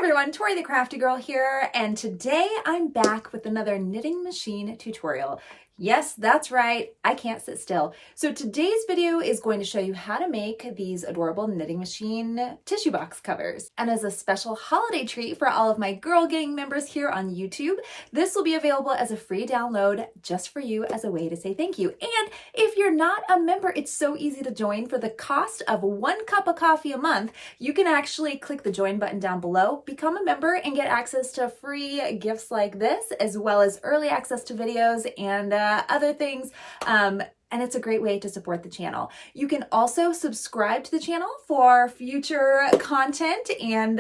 everyone, Tori the Crafty Girl here, and today I'm back with another knitting machine tutorial. Yes, that's right, I can't sit still. So today's video is going to show you how to make these adorable knitting machine tissue box covers. And as a special holiday treat for all of my Girl Gang members here on YouTube, this will be available as a free download just for you as a way to say thank you. And if you're not a member, it's so easy to join. For the cost of 1 cup of coffee a month, you can actually click the join button down below, become a member, and get access to free gifts like this, as well as early access to videos and other things. And it's a great way to support the channel. You can also subscribe to the channel for future content and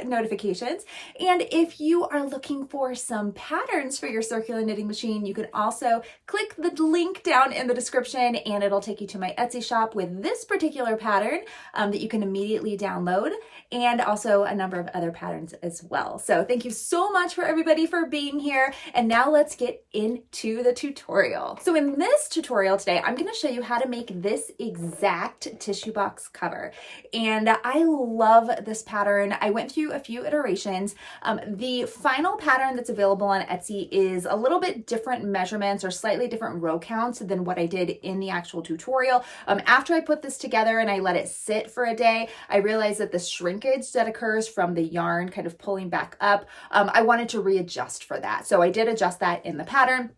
notifications. And if you are looking for some patterns for your circular knitting machine, you can also click the link down in the description and it'll take you to my Etsy shop with this particular pattern that you can immediately download, and also a number of other patterns as well. So thank you so much for everybody for being here. And now let's get into the tutorial. So in this tutorial today, I'm going to show you how to make this exact tissue box cover. And I love this pattern. I went through a few iterations. The final pattern that's available on Etsy is a little bit different measurements or slightly different row counts than what I did in the actual tutorial. After I put this together and I let it sit for a day, I realized that the shrinkage that occurs from the yarn kind of pulling back up, I wanted to readjust for that. So I did adjust that in the pattern.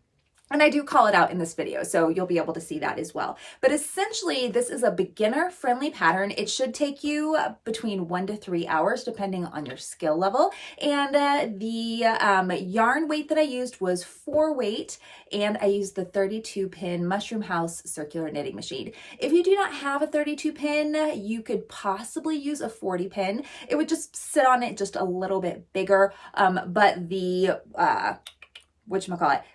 And I do call it out in this video, so you'll be able to see that as well. But essentially, this is a beginner-friendly pattern. It should take you between 1 to 3 hours, depending on your skill level. And the yarn weight that I used was 4 weight, and I used the 32-pin Mushroom House circular knitting machine. If you do not have a 32-pin, you could possibly use a 40-pin. It would just sit on it just a little bit bigger, but the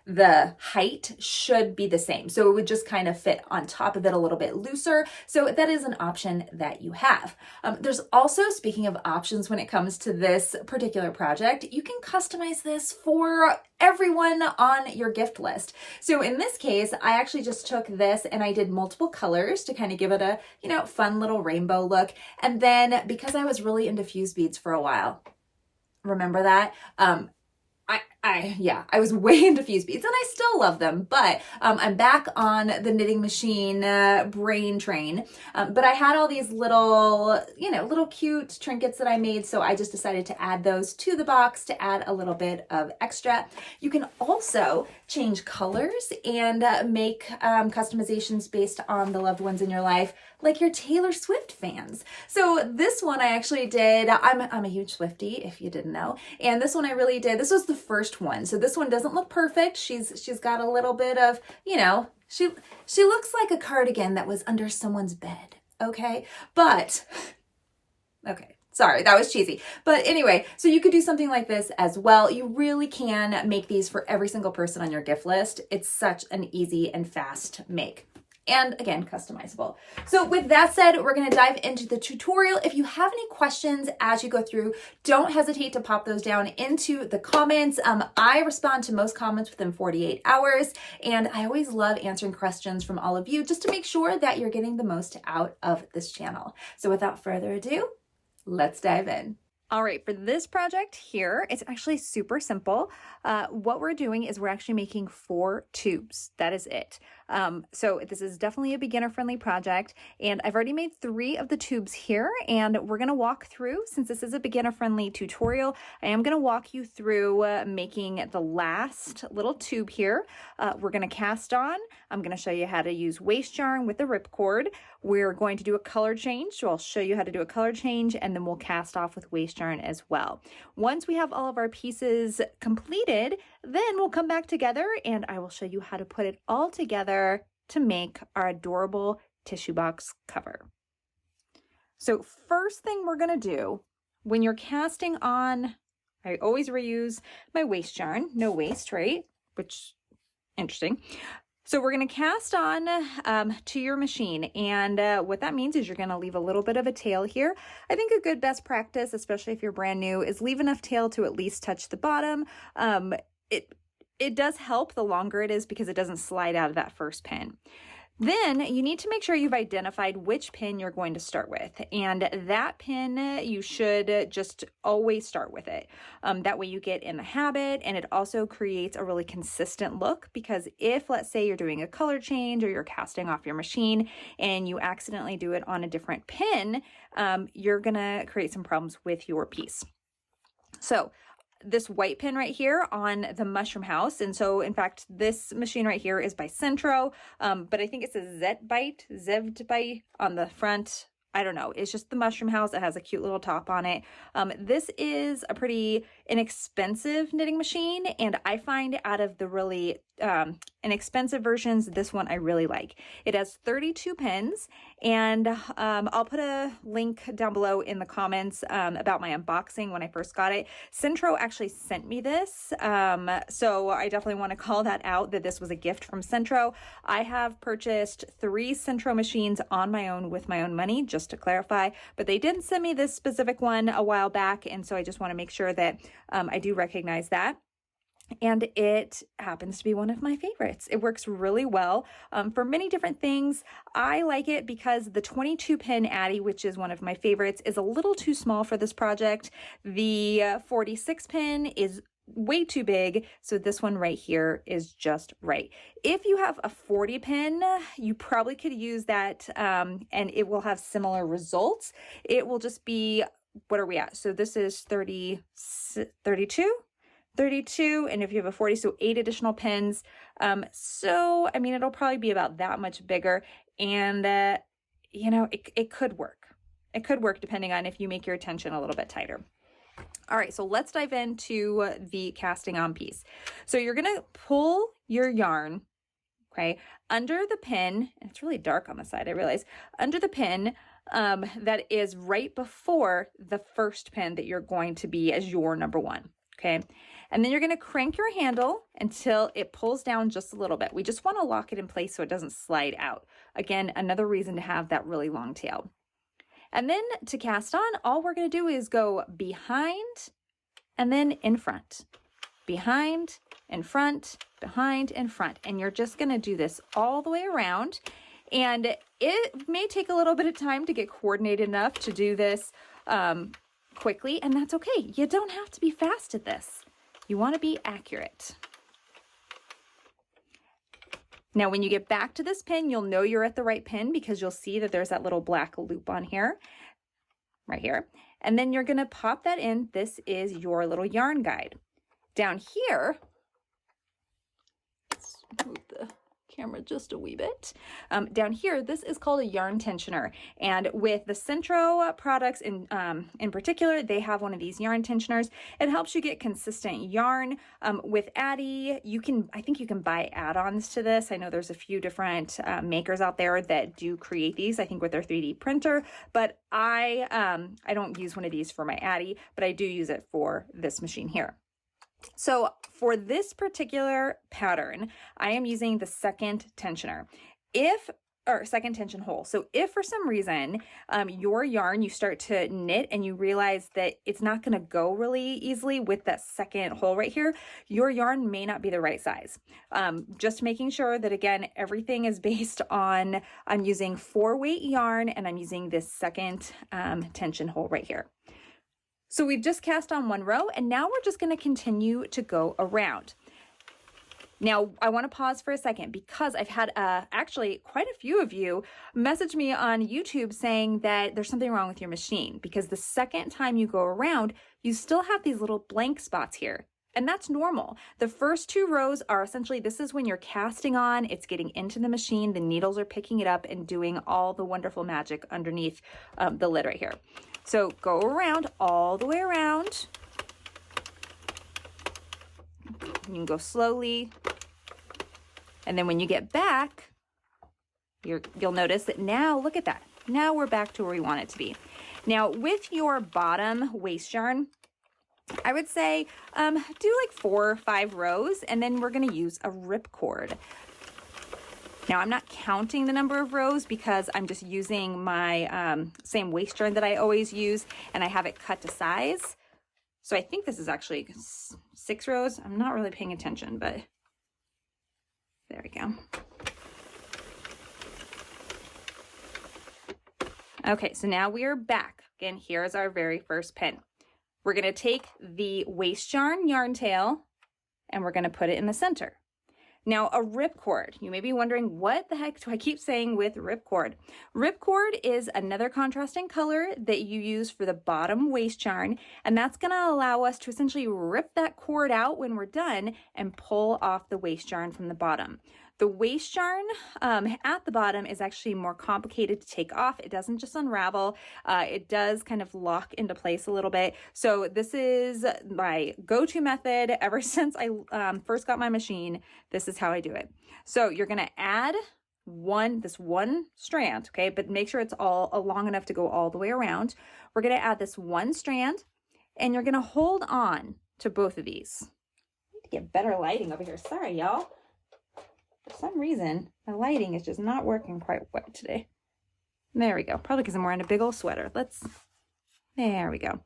the height should be the same. So it would just kind of fit on top of it a little bit looser. So that is an option that you have. There's also, speaking of options when it comes to this particular project, you can customize this for everyone on your gift list. So in this case, I actually just took this and I did multiple colors to kind of give it a, fun little rainbow look. And then because I was really into fuse beads for a while, remember that? I was way into fuse beads and I still love them, but I'm back on the knitting machine brain train. But I had all these little, little cute trinkets that I made, so I just decided to add those to the box to add a little bit of extra. You can also change colors and make customizations based on the loved ones in your life, like your Taylor Swift fans. So this one I actually did, I'm a huge Swiftie, if you didn't know, and this one I really did. This was the first one. So this one doesn't look perfect. She's got a little bit of, she looks like a cardigan that was under someone's bed, okay? But, okay. Sorry, that was cheesy. But anyway, so you could do something like this as well. You really can make these for every single person on your gift list. It's such an easy and fast make. And again, customizable. So with that said, we're going to dive into the tutorial. If you have any questions as you go through, don't hesitate to pop those down into the comments. I respond to most comments within 48 hours, and I always love answering questions from all of you just to make sure that you're getting the most out of this channel. So without further ado, let's dive in. All right, for this project here, it's actually super simple. What we're doing is we're actually making 4 tubes. That is it. So this is definitely a beginner-friendly project, and I've already made 3 of the tubes here, and we're going to walk through, since this is a beginner-friendly tutorial, I am going to walk you through making the last little tube here. We're going to cast on. I'm going to show you how to use waste yarn with the ripcord. We're going to do a color change, so I'll show you how to do a color change, and then we'll cast off with waste yarn as well. Once we have all of our pieces completed, then we'll come back together and I will show you how to put it all together to make our adorable tissue box cover. So first thing we're going to do when you're casting on, I always reuse my waste yarn, no waste, right? Which, interesting. So we're going to cast on to your machine, and what that means is you're going to leave a little bit of a tail here. I think a good best practice, especially if you're brand new, is leave enough tail to at least touch the bottom. It does help the longer it is because it doesn't slide out of that first pin. Then you need to make sure you've identified which pin you're going to start with. And that pin, you should just always start with it. That way you get in the habit, and it also creates a really consistent look, because if, let's say, you're doing a color change or you're casting off your machine and you accidentally do it on a different pin, you're gonna create some problems with your piece. So this white pin right here on the mushroom house. And so in fact, this machine right here is by Centro, but I think it says Zevdbite on the front. I don't know. It's just the mushroom house. It has a cute little top on it. This is a pretty inexpensive knitting machine, and I find out of the really inexpensive versions, this one I really like. It has 32 pins, and I'll put a link down below in the comments about my unboxing when I first got it. Centro actually sent me this, so I definitely want to call that out, that this was a gift from Centro. I have purchased 3 Centro machines on my own with my own money, just to clarify, but they didn't send me this specific one a while back, and so I just want to make sure that I do recognize that. And it happens to be one of my favorites. It works really well for many different things. I like it because the 22 pin Addy, which is one of my favorites, is a little too small for this project. The 46 pin is way too big, so this one right here is just right. If you have a 40 pin, you probably could use that, and it will have similar results. It will just be, what are we at? So this is 32, and if you have a 40, so 8 additional pins. So, I mean, it'll probably be about that much bigger, and, you know, it could work. It could work depending on if you make your tension a little bit tighter. All right, so let's dive into the casting on piece. So you're gonna pull your yarn, okay, under the pin, and it's really dark on the side, I realize, under the pin that is right before the first pin that you're going to be as your number 1. Okay, and then you're going to crank your handle until it pulls down just a little bit. We just want to lock it in place so it doesn't slide out. Again, another reason to have that really long tail. And then to cast on, all we're going to do is go behind and then in front. Behind, in front, behind, in front. And you're just going to do this all the way around. And it may take a little bit of time to get coordinated enough to do this quickly, and that's okay. You don't have to be fast at this. You want to be accurate. Now, when you get back to this pin, you'll know you're at the right pin because you'll see that there's that little black loop on here, right here. And then you're going to pop that in. This is your little yarn guide. Down here, let's move the camera just a wee bit. Down here, this is called a yarn tensioner, and with the Centro products in particular, they have one of these yarn tensioners. It helps you get consistent yarn. With Addy, I think you can buy add-ons to this. I know there's a few different makers out there that do create these, I think with their 3D printer, but I don't use one of these for my Addy, but I do use it for this machine here. So for this particular pattern, I am using the second tensioner. Second tension hole. So if for some reason your yarn, you start to knit and you realize that it's not going to go really easily with that second hole right here, your yarn may not be the right size. Just making sure that, again, everything is based on, I'm using 4-weight yarn and I'm using this second tension hole right here. So we've just cast on 1 row, and now we're just going to continue to go around. Now, I want to pause for a second because I've had actually quite a few of you message me on YouTube saying that there's something wrong with your machine because the second time you go around, you still have these little blank spots here. And that's normal. The first 2 rows are essentially, this is when you're casting on, it's getting into the machine, the needles are picking it up and doing all the wonderful magic underneath the lid right here. So go around, all the way around. You can go slowly. And then when you get back, you'll notice that now, look at that. Now we're back to where we want it to be. Now with your bottom waste yarn, I would say do like 4 or 5 rows, and then we're going to use a ripcord. Now I'm not counting the number of rows because I'm just using my same waste yarn that I always use, and I have it cut to size. So I think this is actually 6 rows. I'm not really paying attention, but there we go. Okay, so now we are back. Again, here's our very first pin. We're gonna take the waste yarn tail and we're gonna put it in the center. Now a ripcord, you may be wondering, what the heck do I keep saying with ripcord? Ripcord is another contrasting color that you use for the bottom waste yarn, and that's gonna allow us to essentially rip that cord out when we're done and pull off the waste yarn from the bottom. The waste yarn at the bottom is actually more complicated to take off. It doesn't just unravel. It does kind of lock into place a little bit. So this is my go-to method ever since I first got my machine. This is how I do it. So you're gonna add this one strand, okay? But make sure it's all long enough to go all the way around. We're gonna add this one strand and you're gonna hold on to both of these. I need to get better lighting over here. Sorry, y'all. For some reason, my lighting is just not working quite well today. There we go. Probably because I'm wearing a big old sweater. There we go.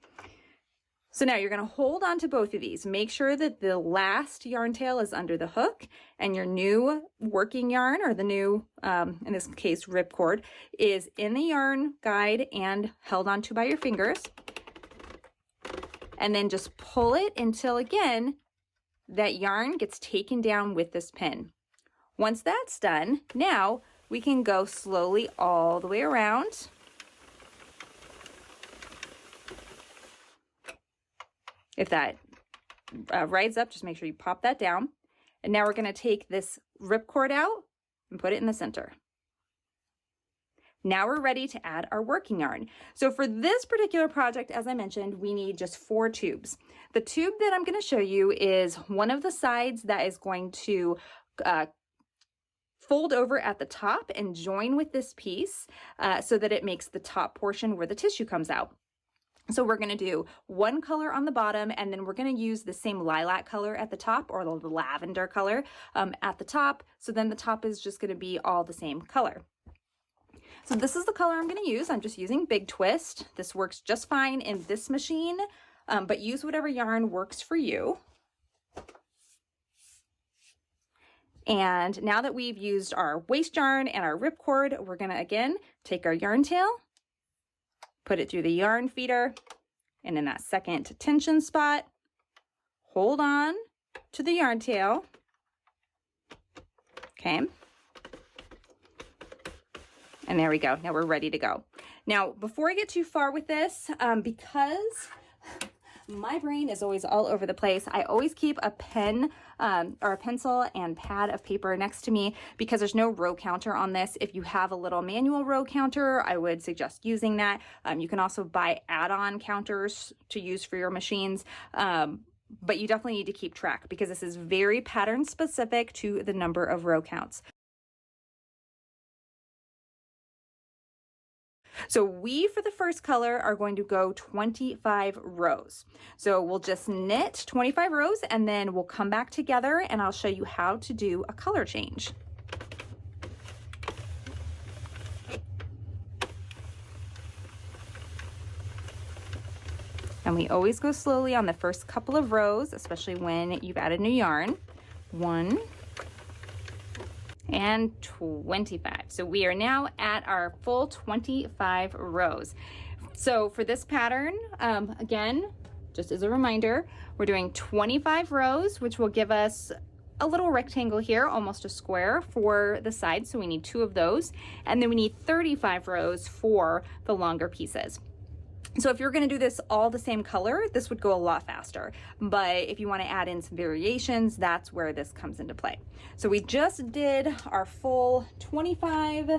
So now you're going to hold on to both of these. Make sure that the last yarn tail is under the hook and your new working yarn, or the new, in this case, ripcord, is in the yarn guide and held onto by your fingers. And then just pull it until, again, that yarn gets taken down with this pin. Once that's done, now we can go slowly all the way around. If that rides up, just make sure you pop that down. And now we're going to take this ripcord out and put it in the center. Now we're ready to add our working yarn. So for this particular project, as I mentioned, we need just 4 tubes. The tube that I'm going to show you is one of the sides that is going to fold over at the top and join with this piece so that it makes the top portion where the tissue comes out. So we're going to do one color on the bottom, and then we're going to use the same lilac color at the top, or the lavender color at the top. So then the top is just going to be all the same color. So this is the color I'm going to use. I'm just using Big Twist. This works just fine in this machine, but use whatever yarn works for you. And now that we've used our waste yarn and our ripcord, we're gonna again take our yarn tail, put it through the yarn feeder, and in that second tension spot, hold on to the yarn tail, okay? And there we go, now we're ready to go. Now, before I get too far with this, because my brain is always all over the place, I always keep a pen or a pencil and pad of paper next to me because there's no row counter on this. If you have a little manual row counter, I would suggest using that. You can also buy add-on counters to use for your machines. But you definitely need to keep track because this is very pattern specific to the number of row counts. So we, for the first color, are going to go 25 rows. So we'll just knit 25 rows and then we'll come back together and I'll show you how to do a color change. And we always go slowly on the first couple of rows, especially when you've added new yarn. 1 and 25. So we are now at our full 25 rows. So for this pattern, again, just as a reminder, we're doing 25 rows, which will give us a little rectangle here, almost a square for the side. So we need 2 of those. And then we need 35 rows for the longer pieces. So if you're going to do this all the same color, this would go a lot faster. But if you want to add in some variations, that's where this comes into play. So we just did our full 25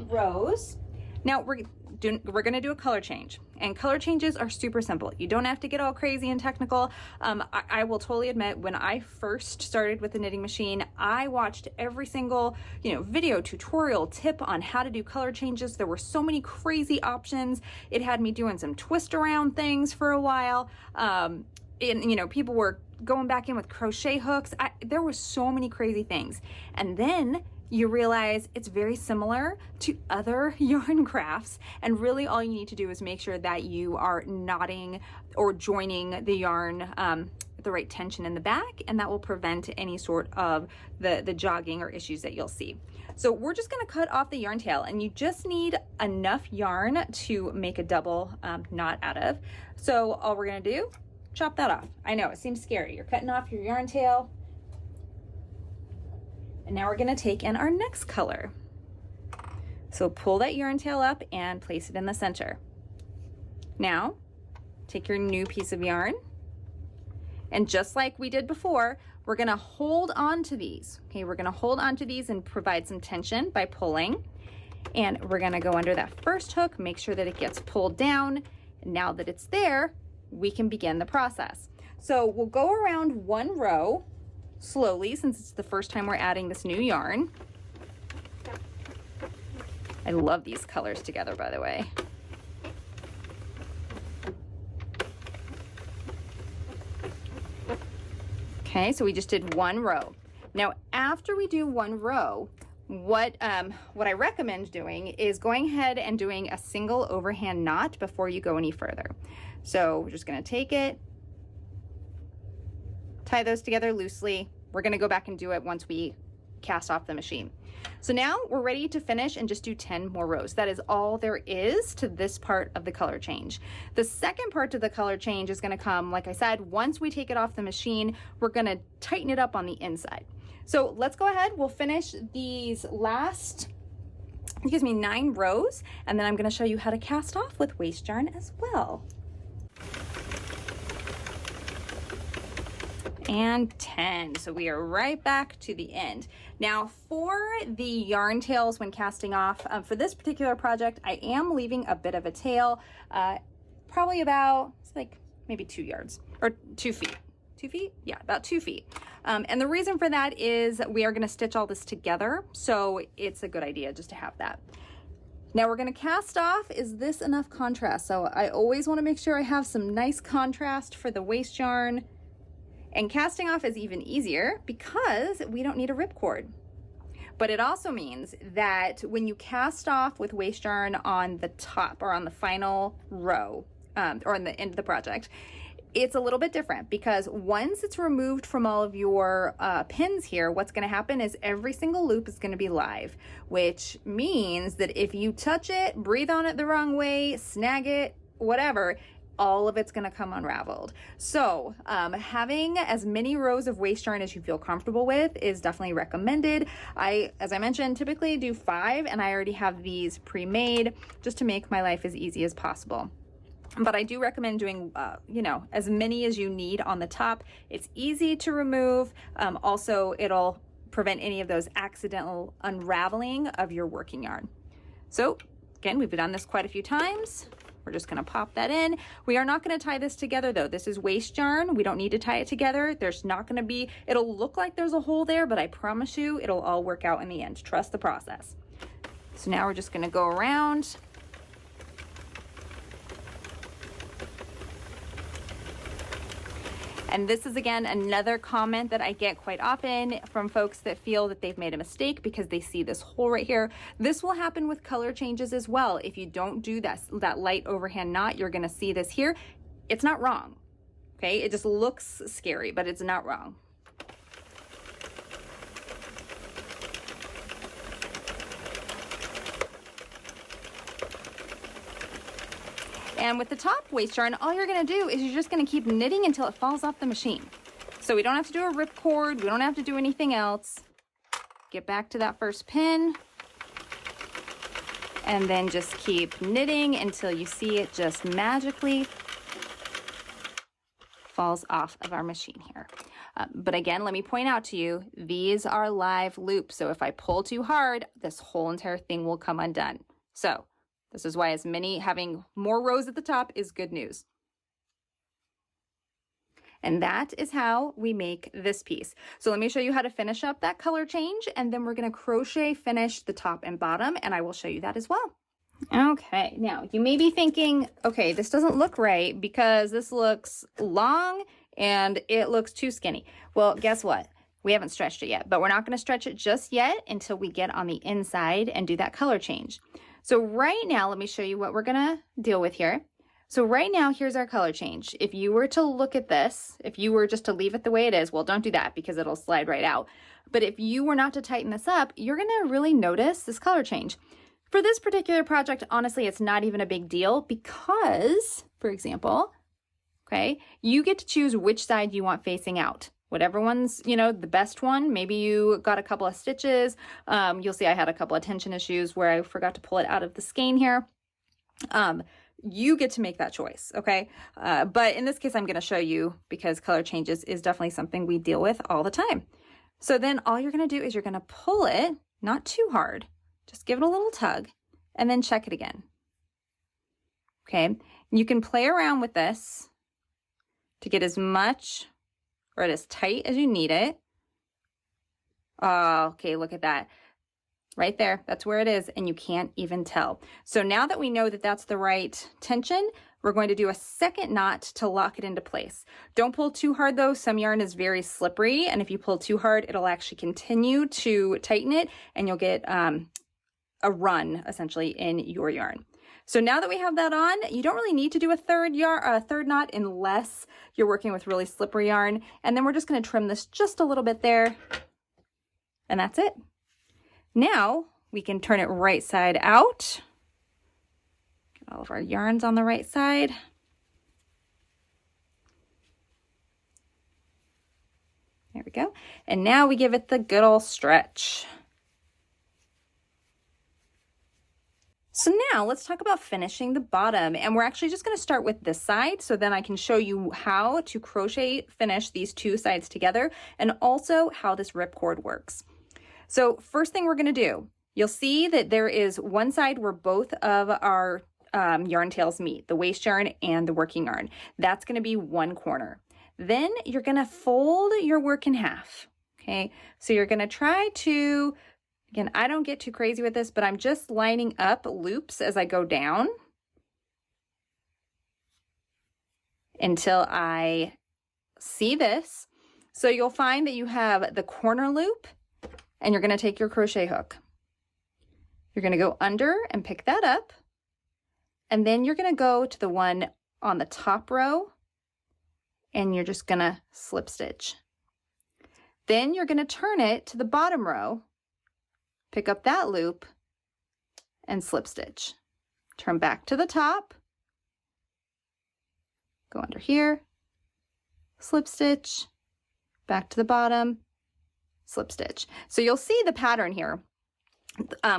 rows. Now we're going to do a color change, and color changes are super simple. You don't have to get all crazy and technical. I will totally admit, when I first started with the knitting machine, I watched every single, video tutorial tip on how to do color changes. There were so many crazy options. It had me doing some twist around things for a while. And people were going back in with crochet hooks. There were so many crazy things. And then you realize it's very similar to other yarn crafts, and really all you need to do is make sure that you are knotting or joining the yarn at the right tension in the back, and that will prevent any sort of the jogging or issues that you'll see. So we're just gonna cut off the yarn tail, and you just need enough yarn to make a double knot out of. So all we're gonna do, chop that off. I know, it seems scary. You're cutting off your yarn tail. And now we're gonna take in our next color. So pull that yarn tail up and place it in the center. Now, take your new piece of yarn, and just like we did before, we're gonna hold on to these. Okay, we're gonna hold on to these and provide some tension by pulling. And we're gonna go under that first hook, make sure that it gets pulled down. And now that it's there, we can begin the process. So we'll go around one row slowly, since it's the first time we're adding this new yarn. I love these colors together, by the way. Okay, so we just did one row. Now, after we do one row, what I recommend doing is going ahead and doing a single overhand knot before you go any further. So we're just gonna take it, tie those together loosely. We're gonna go back and do it once we cast off the machine. So now we're ready to finish and just do 10 more rows. That is all there is to this part of the color change. The second part to the color change is gonna come, like I said, once we take it off the machine, we're gonna tighten it up on the inside. So let's go ahead, we'll finish these last, 9 rows, and then I'm gonna show you how to cast off with waste yarn as well. And 10. So we are right back to the end. Now for the yarn tails when casting off, for this particular project, I am leaving a bit of a tail, probably about, it's like maybe 2 yards or 2 feet. 2 feet? Yeah, about 2 feet. And the reason for that is we are gonna stitch all this together. So it's a good idea just to have that. Now we're gonna cast off. Is this enough contrast? So I always wanna make sure I have some nice contrast for the waste yarn. And casting off is even easier because we don't need a ripcord. But it also means that when you cast off with waste yarn on the top or on the final row, or in the end of the project, it's a little bit different because once it's removed from all of your pins here, what's gonna happen is every single loop is gonna be live, which means that if you touch it, breathe on it the wrong way, snag it, whatever, all of it's gonna come unraveled. So having as many rows of waste yarn as you feel comfortable with is definitely recommended. As I mentioned, typically do 5, and I already have these pre-made just to make my life as easy as possible. But I do recommend doing, as many as you need on the top. It's easy to remove. Also, it'll prevent any of those accidental unraveling of your working yarn. So again, we've done this quite a few times. We're just gonna pop that in. We are not gonna tie this together though. This is waste yarn. We don't need to tie it together. There's not gonna be, it'll look like there's a hole there, but I promise you it'll all work out in the end. Trust the process. So now we're just gonna go around. And this is, again, another comment that I get quite often from folks that feel that they've made a mistake because they see this hole right here. This will happen with color changes as well. If you don't do that light overhand knot, you're gonna see this here. It's not wrong, okay? It just looks scary, but it's not wrong. And with the top waste yarn, all you're gonna do is you're just gonna keep knitting until it falls off the machine. So we don't have to do a ripcord, we don't have to do anything else. Get back to that first pin, and then just keep knitting until you see it just magically falls off of our machine here. But again, let me point out to you, these are live loops. So if I pull too hard, this whole entire thing will come undone. So this is why having more rows at the top is good news. And that is how we make this piece. So let me show you how to finish up that color change, and then we're gonna crochet finish the top and bottom, and I will show you that as well. Okay, now you may be thinking, okay, this doesn't look right because this looks long and it looks too skinny. Well, guess what? We haven't stretched it yet, but we're not gonna stretch it just yet until we get on the inside and do that color change. So right now, let me show you what we're gonna deal with here. So right now, here's our color change. If you were to look at this, if you were just to leave it the way it is, well, don't do that because it'll slide right out. But if you were not to tighten this up, you're gonna really notice this color change. For this particular project, honestly, it's not even a big deal because, for example, okay, you get to choose which side you want facing out. Whatever one's, you know, the best one. Maybe you got a couple of stitches. You'll see I had a couple of tension issues where I forgot to pull it out of the skein here. You get to make that choice, okay? But in this case, I'm gonna show you because color changes is definitely something we deal with all the time. So then all you're gonna do is you're gonna pull it, not too hard, just give it a little tug, and then check it again. Okay, you can play around with this to get as much or as tight as you need it. Oh, okay, look at that. Right there, that's where it is, and you can't even tell. So now that we know that that's the right tension, we're going to do a second knot to lock it into place. Don't pull too hard though. Some yarn is very slippery, and if you pull too hard, it'll actually continue to tighten it, and you'll get a run essentially in your yarn. So now that we have that on, you don't really need to do a third knot unless you're working with really slippery yarn. And then we're just going to trim this just a little bit there, and that's it. Now we can turn it right side out. Get all of our yarns on the right side. There we go. And now we give it the good old stretch. So now let's talk about finishing the bottom, and we're actually just going to start with this side so then I can show you how to crochet finish these two sides together and also how this ripcord works. So first thing we're going to do, you'll see that there is one side where both of our yarn tails meet, the waste yarn and the working yarn. That's going to be one corner. Then you're going to fold your work in half. Okay, so you're going to try to, again, I don't get too crazy with this, but I'm just lining up loops as I go down until I see this. So you'll find that you have the corner loop, and you're going to take your crochet hook. You're going to go under and pick that up, and then you're going to go to the one on the top row, and you're just going to slip stitch. Then you're going to turn it to the bottom row, pick up that loop, and slip stitch. Turn back to the top, go under here, slip stitch, back to the bottom, slip stitch. So you'll see the pattern here.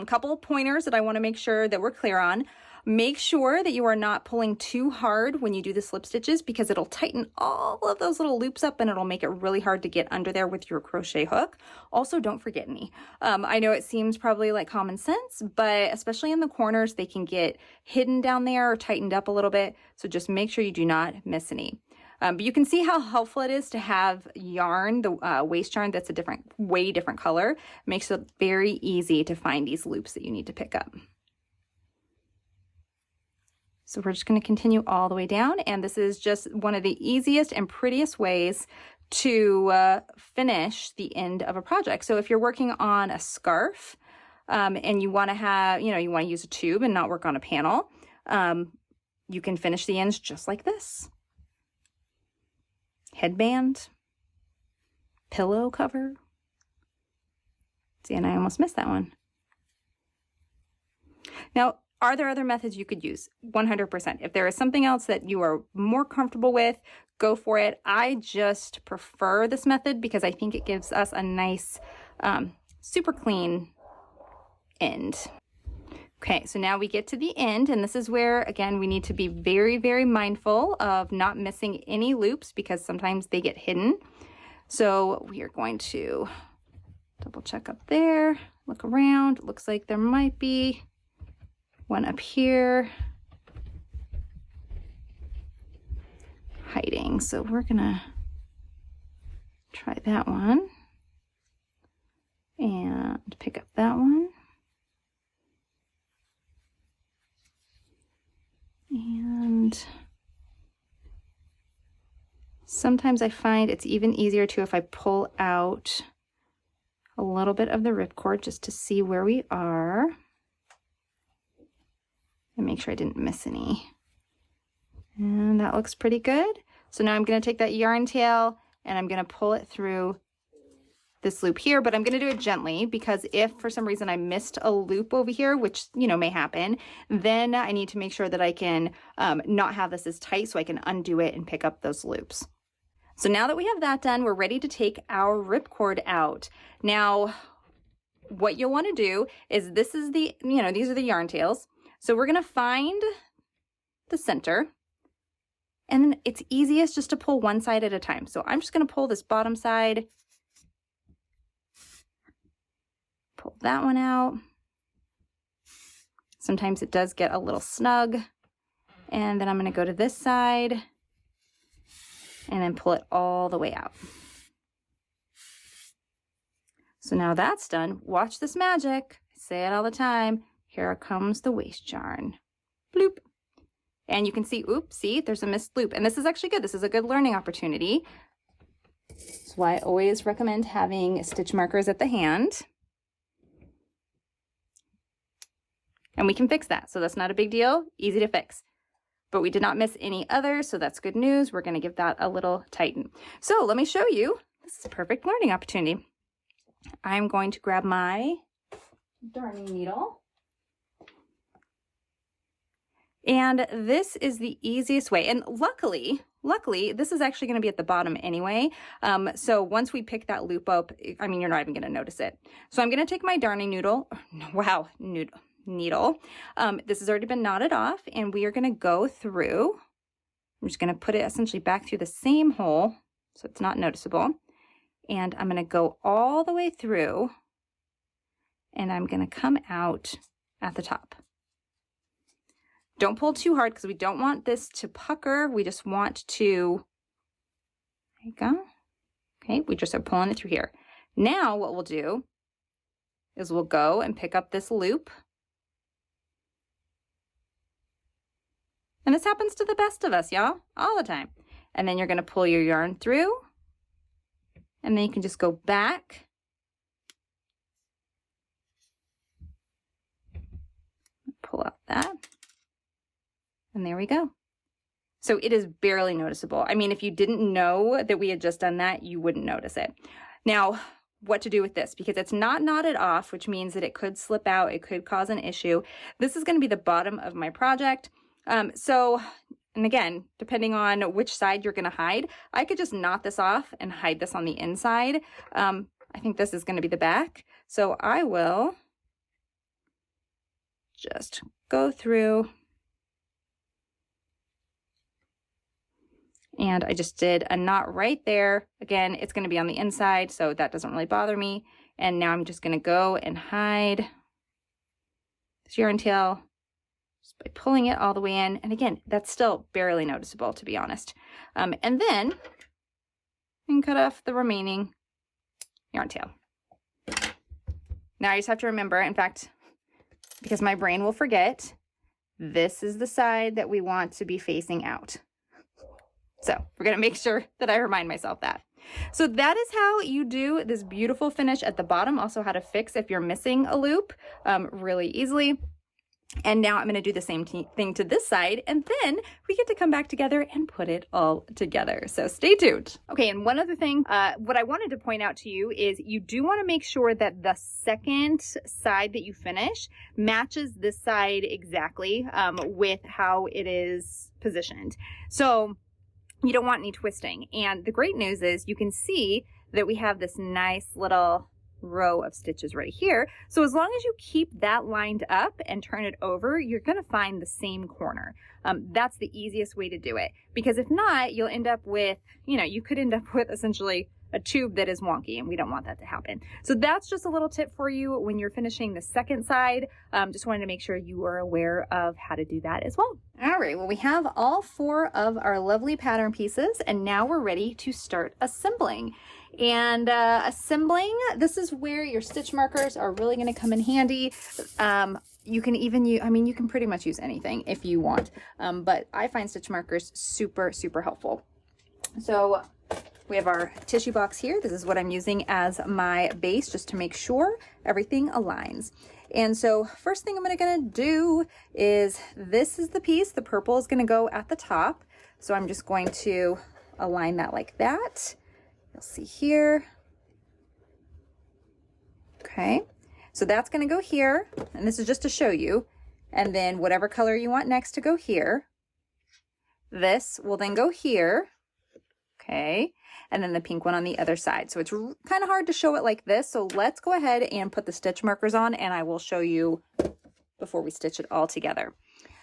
Couple of pointers that I want to make sure that we're clear on. Make sure that you are not pulling too hard when you do the slip stitches because it'll tighten all of those little loops up and it'll make it really hard to get under there with your crochet hook. Also, don't forget any. I know it seems probably like common sense, but especially in the corners, they can get hidden down there or tightened up a little bit. So just make sure you do not miss any. But you can see how helpful it is to have yarn, the waste yarn that's a way different color. Makes it very easy to find these loops that you need to pick up. So we're just going to continue all the way down, and this is just one of the easiest and prettiest ways to finish the end of a project. So if you're working on a scarf and you want to have, you want to use a tube and not work on a panel, you can finish the ends just like this. Headband, pillow cover. See, and I almost missed that one. Now, are there other methods you could use? 100%. If there is something else that you are more comfortable with, go for it. I just prefer this method because I think it gives us a nice, super clean end. Okay, so now we get to the end, and this is where, again, we need to be very, very mindful of not missing any loops because sometimes they get hidden. So we are going to double check up there, look around. It looks like there might be one up here hiding. So we're gonna try that one and pick up that one. And sometimes I find it's even easier too if I pull out a little bit of the ripcord just to see where we are and make sure I didn't miss any. And that looks pretty good. So now I'm going to take that yarn tail and I'm going to pull it through this loop here, but I'm going to do it gently because if for some reason I missed a loop over here, which, you know, may happen, then I need to make sure that I can not have this as tight so I can undo it and pick up those loops. So now that we have that done, we're ready to take our ripcord out. Now, what you'll want to do is this is the, you know, these are the yarn tails. So we're going to find the center. And then it's easiest just to pull one side at a time. So I'm just going to pull this bottom side, pull that one out. Sometimes it does get a little snug. And then I'm going to go to this side and then pull it all the way out. So now that's done. Watch this magic. I say it all the time. Here comes the waste yarn. Bloop. And you can see, oops, see, there's a missed loop. And this is actually good. This is a good learning opportunity. That's why I always recommend having stitch markers at the hand. And we can fix that. So that's not a big deal, easy to fix. But we did not miss any others, so that's good news. We're gonna give that a little tighten. So let me show you, this is a perfect learning opportunity. I'm going to grab my darning needle. And this is the easiest way. And luckily, this is actually going to be at the bottom anyway. So once we pick that loop up, I mean, you're not even going to notice it. So I'm going to take my darning needle. This has already been knotted off and we are going to go through. I'm just going to put it essentially back through the same hole so it's not noticeable. And I'm going to go all the way through and I'm going to come out at the top. Don't pull too hard because we don't want this to pucker. We just want to, there you go. Okay, we just are pulling it through here. Now what we'll do is we'll go and pick up this loop. And this happens to the best of us, y'all, all the time. And then you're going to pull your yarn through. And then you can just go back. Pull out that. And there we go. So it is barely noticeable. I mean, if you didn't know that we had just done that, you wouldn't notice it. Now, what to do with this? Because it's not knotted off, which means that it could slip out. It could cause an issue. This is going to be the bottom of my project. And again, depending on which side you're going to hide, I could just knot this off and hide this on the inside. I think this is going to be the back. So I will just go through. And I just did a knot right there. Again, it's going to be on the inside, so that doesn't really bother me. And now I'm just going to go and hide this yarn tail just by pulling it all the way in. And again, that's still barely noticeable, to be honest. And then I can cut off the remaining yarn tail. Now I just have to remember, in fact, because my brain will forget, this is the side that we want to be facing out. So we're going to make sure that I remind myself that. So that is how you do this beautiful finish at the bottom. Also how to fix if you're missing a loop really easily. And now I'm going to do the same thing to this side, and then we get to come back together and put it all together. So stay tuned. Okay, and one other thing, what I wanted to point out to you is you do want to make sure that the second side that you finish matches this side exactly with how it is positioned. So you don't want any twisting. And the great news is you can see that we have this nice little row of stitches right here. So as long as you keep that lined up and turn it over, you're going to find the same corner. That's the easiest way to do it, because if not, you'll end up with, you could end up with essentially a tube that is wonky, and we don't want that to happen. So that's just a little tip for you when you're finishing the second side. Just wanted to make sure you are aware of how to do that as well. All right, well, we have all 4 of our lovely pattern pieces, and now we're ready to start assembling. And assembling, this is where your stitch markers are really going to come in handy. You can even use, you can pretty much use anything if you want, but I find stitch markers super, super helpful. So we have our tissue box here. This is what I'm using as my base, just to make sure everything aligns. And so first thing I'm gonna do is, this is the piece, the purple is gonna go at the top. So I'm just going to align that like that. You'll see here. Okay, so that's going to go here, and this is just to show you. And then whatever color you want next to go here. This will then go here. Okay, and then the pink one on the other side. So it's kind of hard to show it like this. So let's go ahead and put the stitch markers on, and I will show you before we stitch it all together.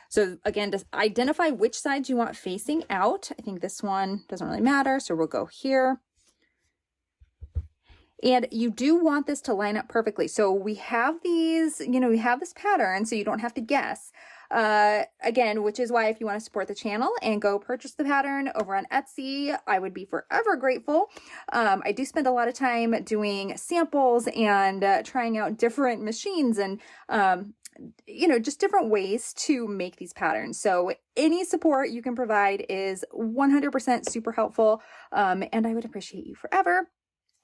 So again, to identify which sides you want facing out. I think this one doesn't really matter, so we'll go here. And you do want this to line up perfectly. So we have these, you know, we have this pattern, so you don't have to guess. Again, which is why if you want to support the channel and go purchase the pattern over on Etsy, I would be forever grateful. I do spend a lot of time doing samples and trying out different machines and, you know, just different ways to make these patterns. So any support you can provide is 100% super helpful, and I would appreciate you forever.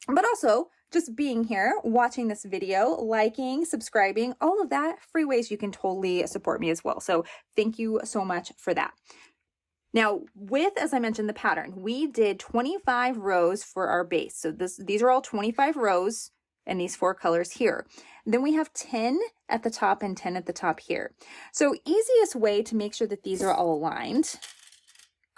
But also just being here, watching this video, liking, subscribing, all of that, free ways you can totally support me as well. So thank you so much for that. Now with, as I mentioned, the pattern, we did 25 rows for our base. So these are all 25 rows and these 4 colors here. Then we have 10 at the top and 10 at the top here. So easiest way to make sure that these are all aligned,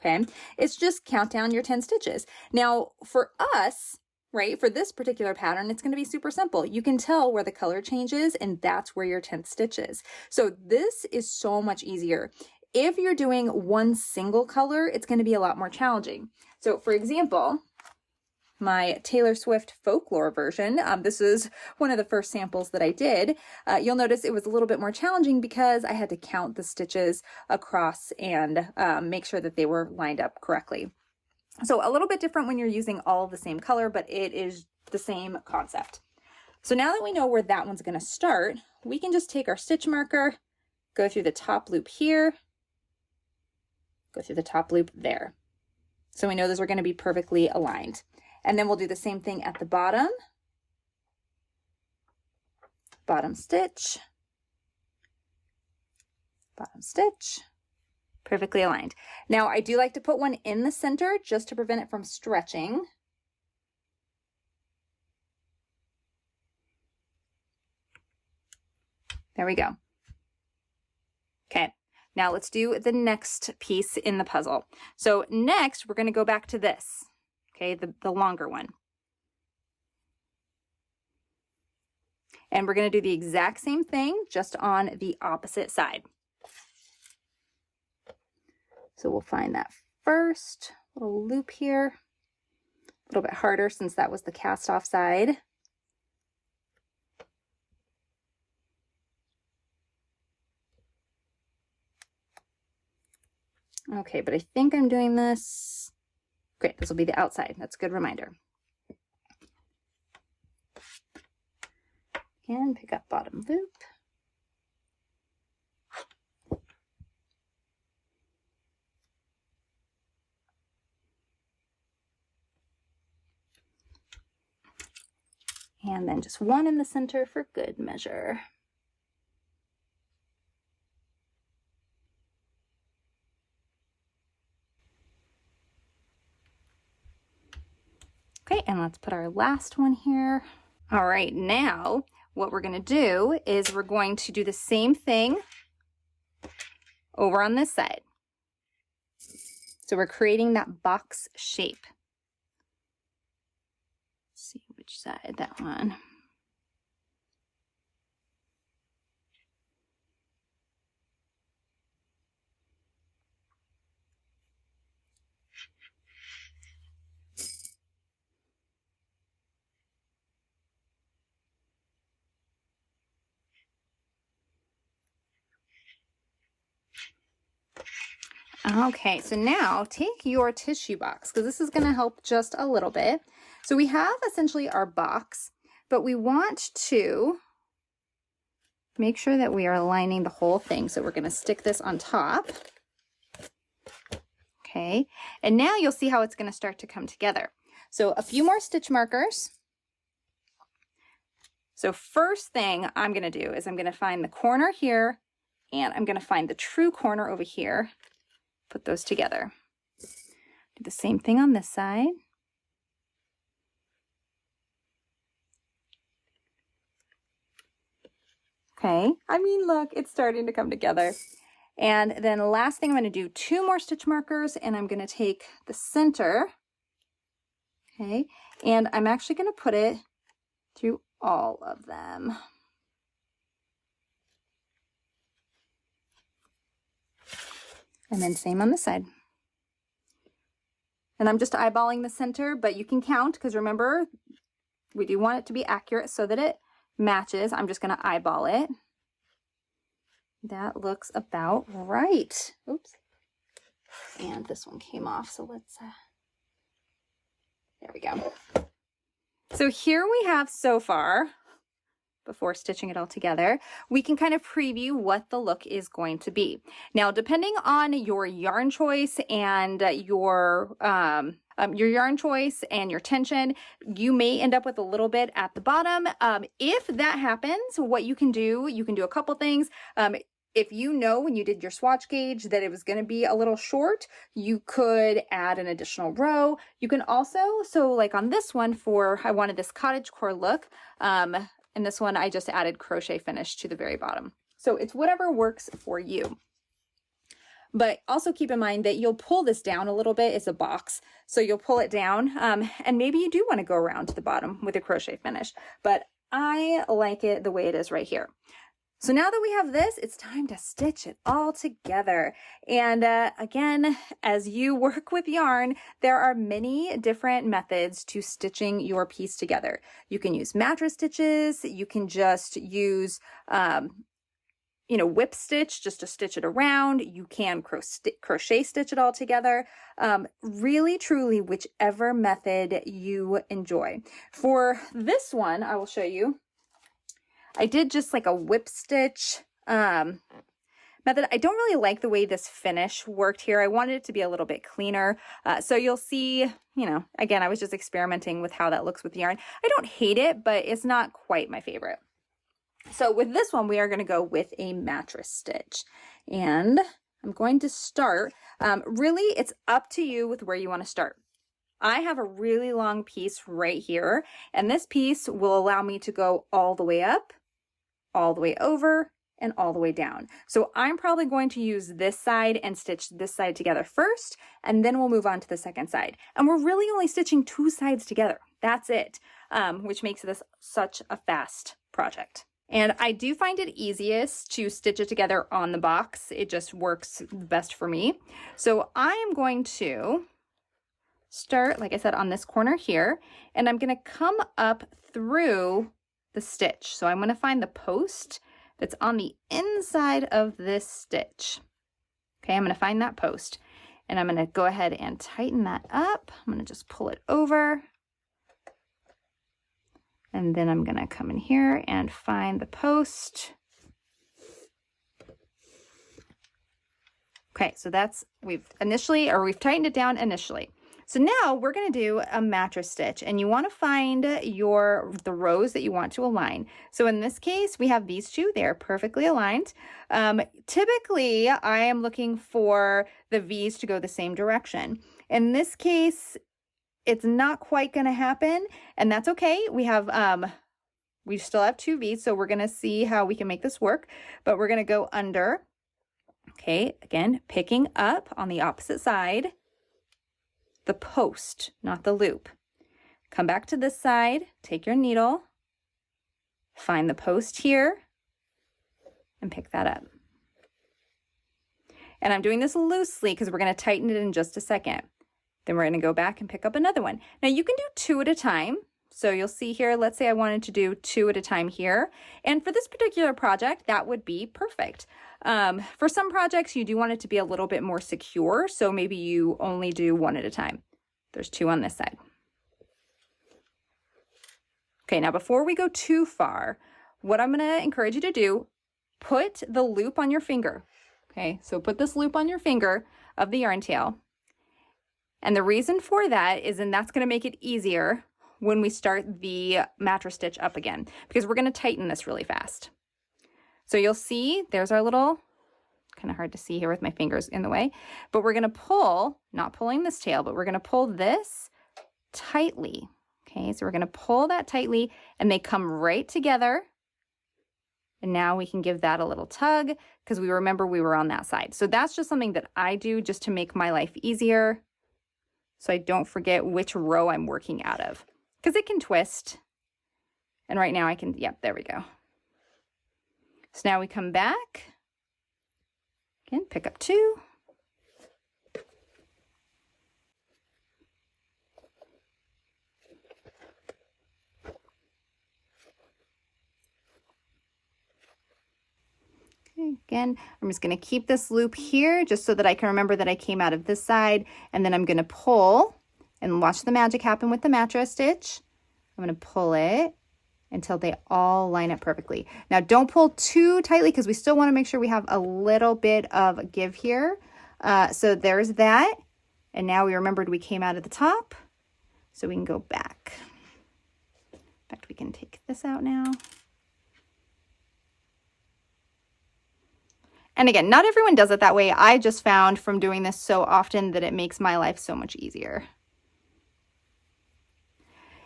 okay, it's just count down your 10 stitches. Now for us, right, for this particular pattern, it's going to be super simple. You can tell where the color changes, and that's where your 10th stitch is. So this is so much easier. If you're doing one single color, it's going to be a lot more challenging. So for example, my Taylor Swift folklore version, this is one of the first samples that I did. You'll notice it was a little bit more challenging because I had to count the stitches across and make sure that they were lined up correctly. So a little bit different when you're using all of the same color, but it is the same concept. So now that we know where that one's going to start, we can just take our stitch marker, go through the top loop here, go through the top loop there. So we know those are going to be perfectly aligned. And then we'll do the same thing at the bottom. Bottom stitch, bottom stitch. Perfectly aligned. Now I do like to put one in the center just to prevent it from stretching. There we go. Okay, now let's do the next piece in the puzzle. So next we're going to go back to this, okay, the longer one. And we're going to do the exact same thing, just on the opposite side. So we'll find that first little loop here, a little bit harder since that was the cast off side. Okay, but I think I'm doing this. Great, this will be the outside. That's a good reminder. Again, pick up bottom loop. And then just one in the center for good measure. Okay, and let's put our last one here. All right, now what we're going to do is we're going to do the same thing over on this side. So we're creating that box shape. See which side, that one. Okay, so now take your tissue box, because this is going to help just a little bit. So we have essentially our box, but we want to make sure that we are aligning the whole thing. So we're going to stick this on top. Okay, and now you'll see how it's going to start to come together. So a few more stitch markers. So first thing I'm going to do is I'm going to find the corner here, and I'm going to find the true corner over here. Put those together. Do the same thing on this side. Okay, I mean, look, it's starting to come together. And then the last thing, I'm going to do 2 more stitch markers, and I'm going to take the center, okay, and I'm actually going to put it through all of them. And then same on the side. And I'm just eyeballing the center, but you can count, because remember, we do want it to be accurate so that it matches. I'm just going to eyeball it. That looks about right. Oops. And this one came off, so let's, there we go. So here we have so far, before stitching it all together, we can kind of preview what the look is going to be. Now, depending on your yarn choice and your yarn choice and your tension, you may end up with a little bit at the bottom. If that happens, what you can do a couple things. If you know when you did your swatch gauge that it was going to be a little short, you could add an additional row. You can also, so like on this one I wanted this cottagecore look, and this one I just added crochet finish to the very bottom. So it's whatever works for you. But also keep in mind that you'll pull this down a little bit. It's a box, so you'll pull it down, and maybe you do want to go around to the bottom with a crochet finish, but I like it the way it is right here. So now that we have this, it's time to stitch it all together. And again, as you work with yarn, there are many different methods to stitching your piece together. You can use mattress stitches. You can just use, whip stitch just to stitch it around. You can crochet stitch it all together. Really, truly, whichever method you enjoy. For this one, I will show you. I did just like a whip stitch method. I don't really like the way this finish worked here. I wanted it to be a little bit cleaner. So you'll see, again, I was just experimenting with how that looks with the yarn. I don't hate it, but it's not quite my favorite. So with this one, we are going to go with a mattress stitch. And I'm going to start, really, it's up to you with where you want to start. I have a really long piece right here, and this piece will allow me to go all the way up, all the way over, and all the way down. So I'm probably going to use this side and stitch this side together first, and then we'll move on to the second side. And we're really only stitching 2 sides together. That's it, which makes this such a fast project. And I do find it easiest to stitch it together on the box. It just works best for me. So I am going to start, like I said, on this corner here, and I'm going to come up through the stitch. So I'm going to find the post that's on the inside of this stitch. Okay, I'm going to find that post, and I'm going to go ahead and tighten that up. I'm going to just pull it over, and then I'm going to come in here and find the post. Okay, so we've tightened it down initially. So now we're going to do a mattress stitch, and you want to find the rows that you want to align. So in this case, we have these 2. They're perfectly aligned. Typically, I am looking for the V's to go the same direction. In this case, it's not quite going to happen, and that's okay. We still have 2 V's, so we're going to see how we can make this work, but we're going to go under. Okay, again, picking up on the opposite side, the post, not the loop. Come back to this side, take your needle, find the post here, and pick that up. And I'm doing this loosely because we're going to tighten it in just a second. Then we're going to go back and pick up another one. Now you can do 2 at a time. So you'll see here, let's say I wanted to do 2 at a time here. And for this particular project, that would be perfect. For some projects, you do want it to be a little bit more secure. So maybe you only do 1 at a time. There's 2 on this side. Okay, now before we go too far, what I'm going to encourage you to do, put the loop on your finger. Okay, so put this loop on your finger of the yarn tail. And the reason for that is, and that's going to make it easier when we start the mattress stitch up again, because we're going to tighten this really fast. So you'll see there's our little kind of hard to see here with my fingers in the way, but we're going to pull, not pulling this tail, but we're going to pull this tightly. Okay, so we're going to pull that tightly and they come right together. And now we can give that a little tug because we remember we were on that side. So that's just something that I do just to make my life easier, so I don't forget which row I'm working out of, because it can twist. And right now I can, yep, there we go. So now we come back, again, pick up 2. Okay, again, I'm just going to keep this loop here just so that I can remember that I came out of this side, and then I'm going to pull and watch the magic happen with the mattress stitch. I'm going to pull it until they all line up perfectly. Now don't pull too tightly because we still want to make sure we have a little bit of give here. So there's that. And now we remembered we came out at the top, so we can go back. In fact, we can take this out now. And again, not everyone does it that way. I just found from doing this so often that it makes my life so much easier.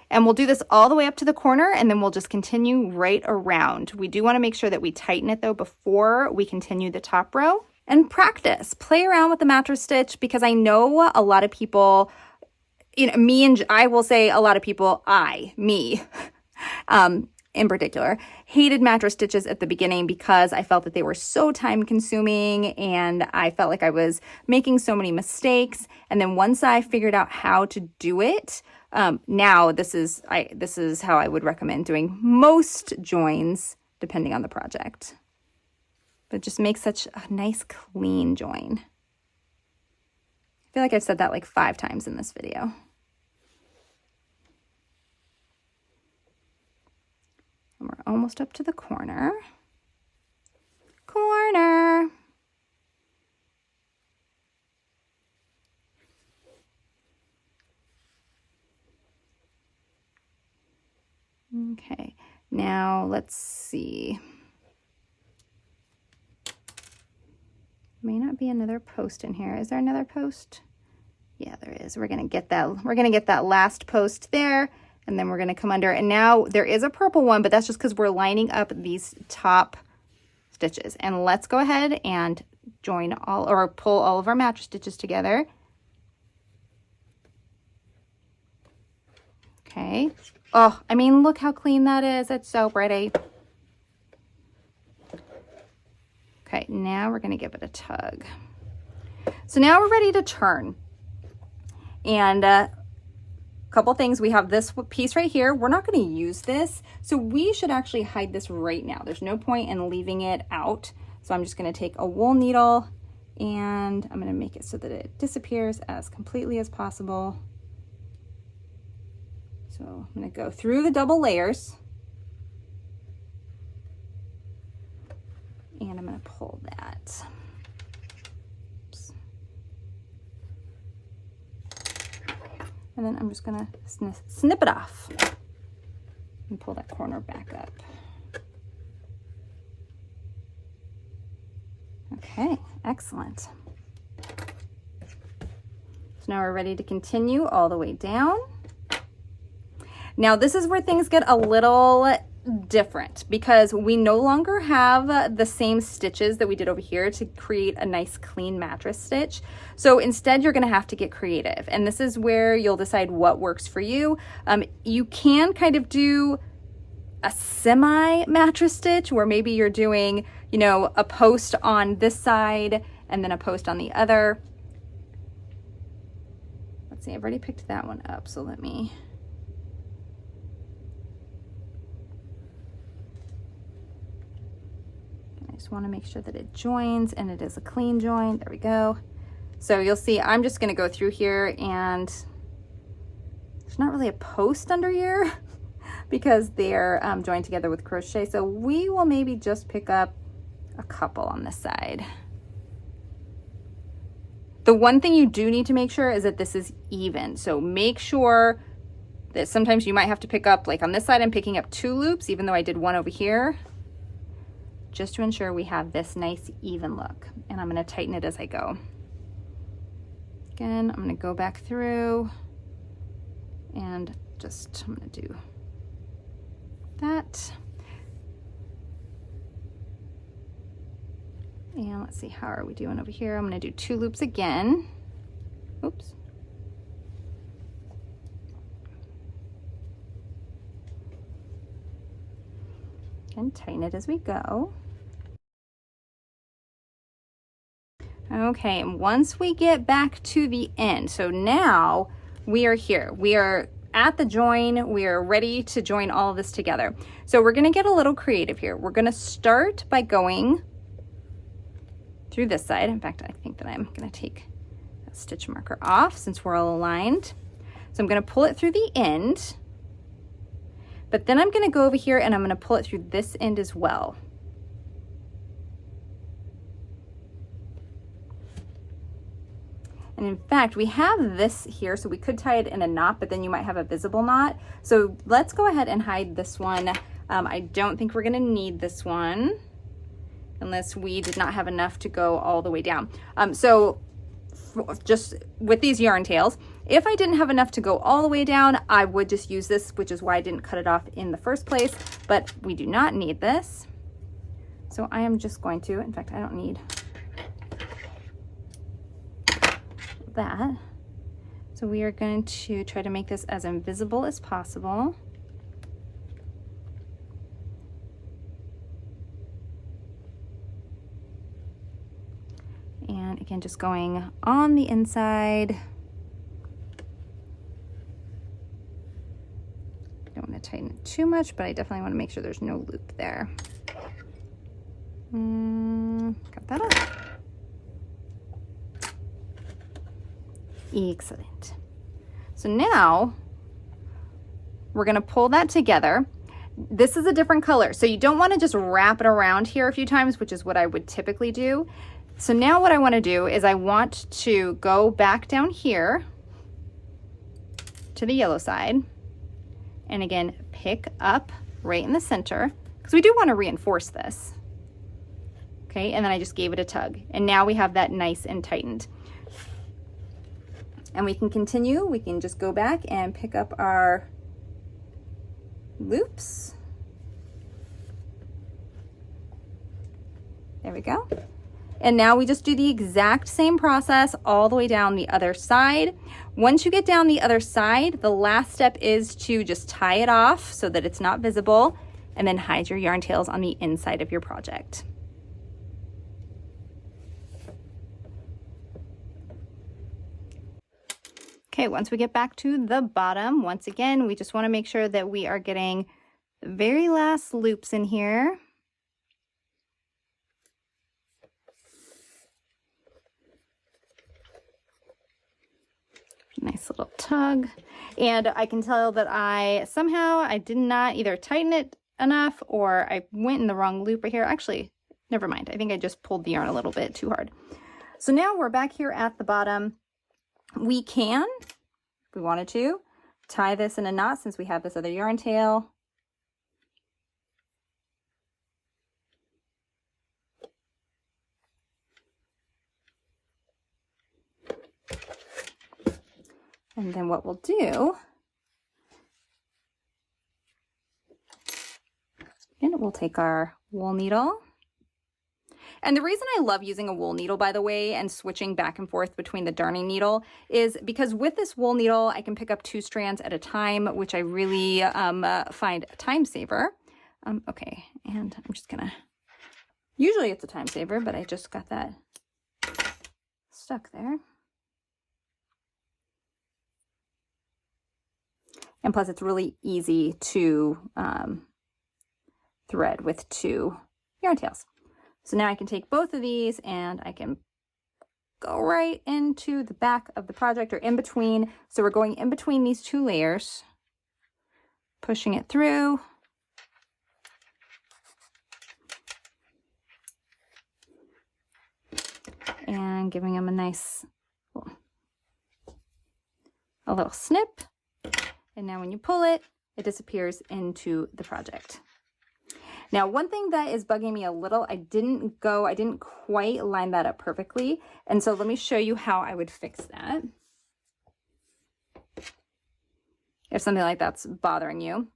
And we'll do this all the way up to the corner, and then we'll just continue right around. We do want to make sure that we tighten it though before we continue the top row. And practice, play around with the mattress stitch, because I know a lot of people, you know, I will say a lot of people, me, in particular, hated mattress stitches at the beginning because I felt that they were so time consuming and I felt like I was making so many mistakes. And then once I figured out how to do it, now this is how I would recommend doing most joins depending on the project. But just make such a nice clean join. I feel like I've said that like 5 times in this video. And we're almost up to the corner. Corner. Okay, now let's see. May not be another post in here. Is there another post? Yeah, there is. We're gonna get that last post there, and then we're gonna come under. And now there is a purple one, but that's just because we're lining up these top stitches. And let's go ahead and join all, or pull all of our mattress stitches together. Okay. Oh, I mean, look how clean that is. It's so pretty. Okay, now we're going to give it a tug. So now we're ready to turn. And a couple things. We have this piece right here. We're not going to use this, so we should actually hide this right now. There's no point in leaving it out. So I'm just going to take a wool needle and I'm going to make it so that it disappears as completely as possible. So I'm going to go through the double layers. And I'm going to pull that. Oops. And then I'm just going to snip it off and pull that corner back up. Okay, excellent. So now we're ready to continue all the way down. Now this is where things get a little different because we no longer have the same stitches that we did over here to create a nice clean mattress stitch. So instead you're going to have to get creative, and this is where you'll decide what works for you. You can kind of do a semi mattress stitch where maybe you're doing, you know, a post on this side and then a post on the other. Let's see, I've already picked that one up, so let me just want to make sure that it joins and it is a clean join. There we go. So you'll see I'm just going to go through here, and there's not really a post under here because they're joined together with crochet. So we will maybe just pick up a couple on this side. The one thing you do need to make sure is that this is even. So make sure that sometimes you might have to pick up, like on this side I'm picking up 2 loops even though I did one over here. just to ensure we have this nice even look. And I'm gonna tighten it as I go. Again, I'm gonna go back through and I'm gonna do that. And let's see, how are we doing over here? I'm gonna do 2 loops again. Oops. And tighten it as we go. Okay, and once we get back to the end, so now we are here. We are at the join. We are ready to join all of this together. So we're gonna get a little creative here. We're gonna start by going through this side. In fact, I think that I'm gonna take that stitch marker off since we're all aligned. So I'm gonna pull it through the end, but then I'm gonna go over here and I'm gonna pull it through this end as well. And in fact, we have this here, so we could tie it in a knot, but then you might have a visible knot. So let's go ahead and hide this one. I don't think we're gonna need this one unless we did not have enough to go all the way down. So just with these yarn tails, if I didn't have enough to go all the way down, I would just use this, which is why I didn't cut it off in the first place, but we do not need this. So I am just going to, in fact, I don't need that. So we are going to try to make this as invisible as possible. And again, just going on the inside. Don't want to tighten it too much, but I definitely want to make sure there's no loop there. Got that up. Excellent. So now we're going to pull that together. This is a different color, so you don't want to just wrap it around here a few times, which is what I would typically do. So now what I want to do is I want to go back down here to the yellow side and again pick up right in the center because we do want to reinforce this. Okay, and then I just gave it a tug and now we have that nice and tightened. And we can continue, we can just go back and pick up our loops. There we go. And now we just do the exact same process all the way down the other side. Once you get down the other side, the last step is to just tie it off so that it's not visible and then hide your yarn tails on the inside of your project. Okay, once we get back to the bottom, once again, we just want to make sure that we are getting the very last loops in here. Nice little tug. And I can tell that I did not either tighten it enough or I went in the wrong loop right here. Actually, never mind. I think I just pulled the yarn a little bit too hard. So now we're back here at the bottom. We can, if we wanted to, tie this in a knot since we have this other yarn tail. And then what we'll do, and we'll take our wool needle. And the reason I love using a wool needle, by the way, and switching back and forth between the darning needle is because with this wool needle, I can pick up 2 strands at a time, which I really find a time saver. Okay, and I'm just gonna, usually it's a time saver, but I just got that stuck there. And plus it's really easy to thread with 2 yarn tails. So now I can take both of these and I can go right into the back of the project or in between. So we're going in between these 2 layers, pushing it through. And giving them a nice, a little snip. And now when you pull it, it disappears into the project. Now, one thing that is bugging me a little, I didn't quite line that up perfectly. And so let me show you how I would fix that. If something like that's bothering you.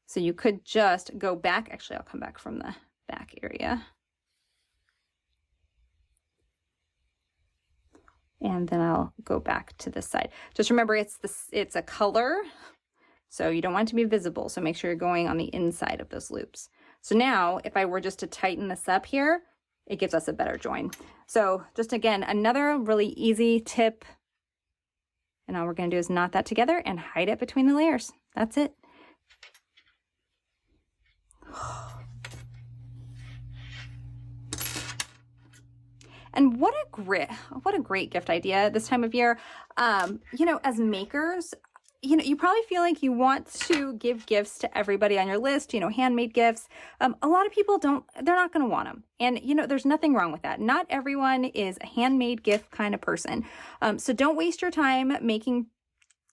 So you could just go back. Actually, I'll come back from the back area. And then I'll go back to this side. Just remember, it's a color, so you don't want it to be visible. So make sure you're going on the inside of those loops. So now, if I were just to tighten this up here, it gives us a better join. So just again, another really easy tip. And all we're going to do is knot that together and hide it between the layers. That's it. And what a great gift idea this time of year. You know, as makers, you know, you probably feel like you want to give gifts to everybody on your list, you know, handmade gifts. A lot of people they're not going to want them. And, you know, there's nothing wrong with that. Not everyone is a handmade gift kind of person. So don't waste your time making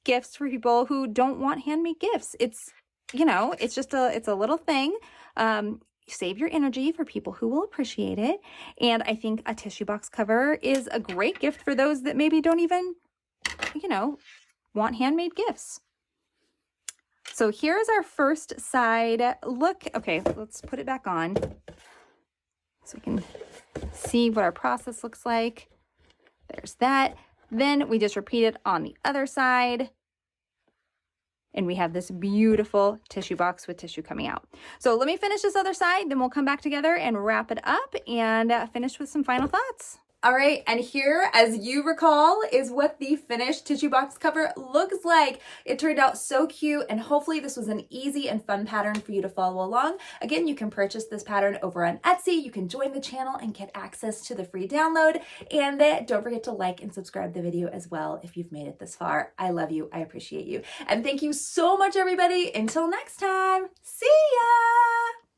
gifts for people who don't want handmade gifts. It's, you know, it's a little thing. Save your energy for people who will appreciate it. And I think a tissue box cover is a great gift for those that maybe don't even, you know, want handmade gifts. So here's our first side look. Okay, let's put it back on so we can see what our process looks like. There's that. Then we just repeat it on the other side. And we have this beautiful tissue box with tissue coming out. So let me finish this other side, then we'll come back together and wrap it up and finish with some final thoughts. All right, and here, as you recall, is what the finished tissue box cover looks like. It turned out so cute, and hopefully this was an easy and fun pattern for you to follow along. Again, you can purchase this pattern over on Etsy. You can join the channel and get access to the free download. And don't forget to like and subscribe the video as well if you've made it this far. I love you. I appreciate you. And thank you so much, everybody. Until next time, see ya!